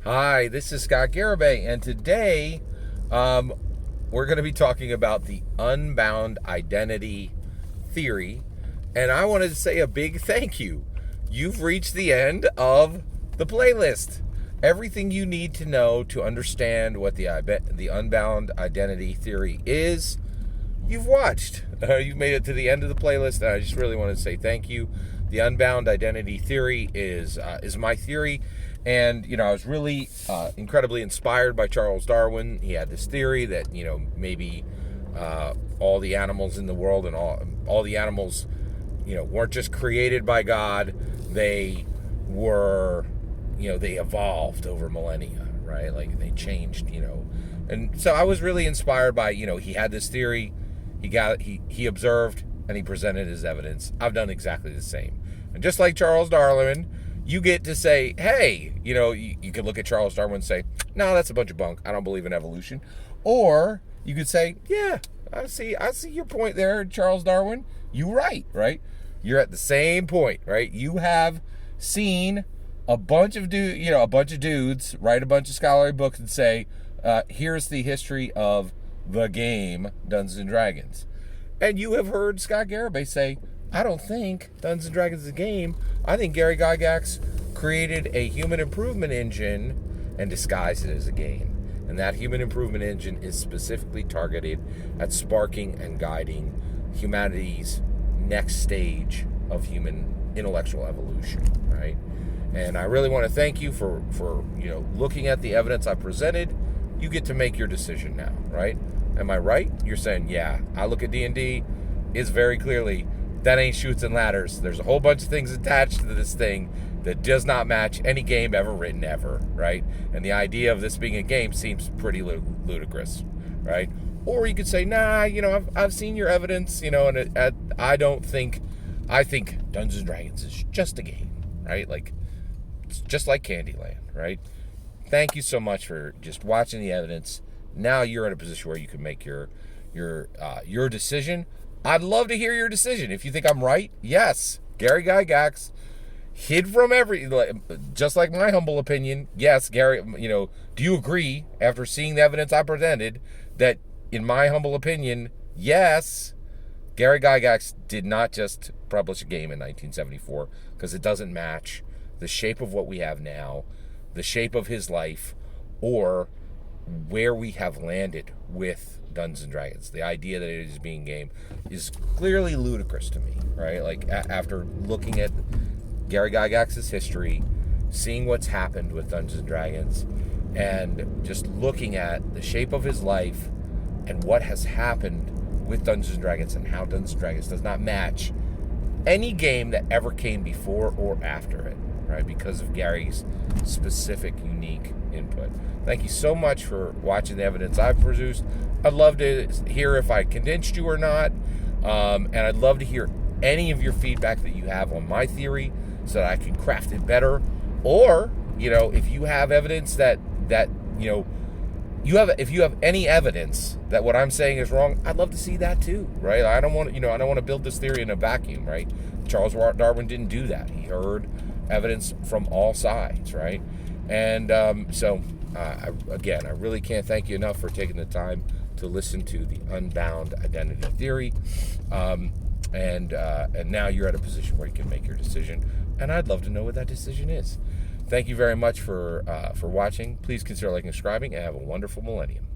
Hi, this is Scott Garibay, and today we're going to be talking about the Unbound identity theory. And I wanted to say a big thank you. You've reached the end of the playlist. Everything you need to know to understand what the Unbound identity theory is, you've watched. You've made it to the end of the playlist, and I just really want to say thank you. The Unbound identity theory is my theory. And, I was really incredibly inspired by Charles Darwin. He had this theory that, maybe all the animals in the world and all the animals, weren't just created by God. They were, they evolved over millennia, right? Like they changed, And so I was really inspired by, he had this theory. He observed and he presented his evidence. I've done exactly the same. And just like Charles Darwin, you get to say, hey, you could look at Charles Darwin and say, no, that's a bunch of bunk. I don't believe in evolution. Or you could say, yeah, I see your point there, Charles Darwin. You're right? You're at the same point, right? You have seen a bunch of dudes write a bunch of scholarly books and say, here's the history of the game Dungeons and Dragons. And you have heard Scott Garibay say, I don't think Dungeons and Dragons is a game. I think Gary Gygax created a human improvement engine and disguised it as a game. And that human improvement engine is specifically targeted at sparking and guiding humanity's next stage of human intellectual evolution, right? And I really want to thank you for looking at the evidence I presented. You get to make your decision now, right? Am I right? You're saying, yeah, I look at D&D, it's very clearly that ain't Chutes and Ladders. There's a whole bunch of things attached to this thing that does not match any game ever written ever, right? And the idea of this being a game seems pretty ludicrous, right? Or you could say, nah, I've seen your evidence, and I think Dungeons and Dragons is just a game, right? Like, it's just like Candyland, right? Thank you so much for just watching the evidence. Now you're in a position where you can make your decision. I'd love to hear your decision. If you think I'm right, yes, Gary Gygax hid from just like my humble opinion. Yes, Gary, do you agree after seeing the evidence I presented that in my humble opinion, yes, Gary Gygax did not just publish a game in 1974 because it doesn't match the shape of what we have now, the shape of his life, or where we have landed with Dungeons and Dragons. The idea that it is being game is clearly ludicrous to me, right? Like after looking at Gary Gygax's history, seeing what's happened with Dungeons and Dragons, and just looking at the shape of his life and what has happened with Dungeons and Dragons and how Dungeons and Dragons does not match any game that ever came before or after it, right? Because of Gary's specific, unique input. Thank you so much for watching the evidence I've produced. I'd love to hear if I convinced you or not, and I'd love to hear any of your feedback that you have on my theory so that I can craft it better. Or, if you have evidence that if you have any evidence that what I'm saying is wrong, I'd love to see that too, right? I don't want to build this theory in a vacuum, right? Charles Darwin didn't do that. He heard evidence from all sides, right? And I really can't thank you enough for taking the time to listen to the Unbound identity theory. And now you're at a position where you can make your decision, and I'd love to know what that decision is. Thank you very much for watching. Please consider liking and subscribing, and have a wonderful millennium.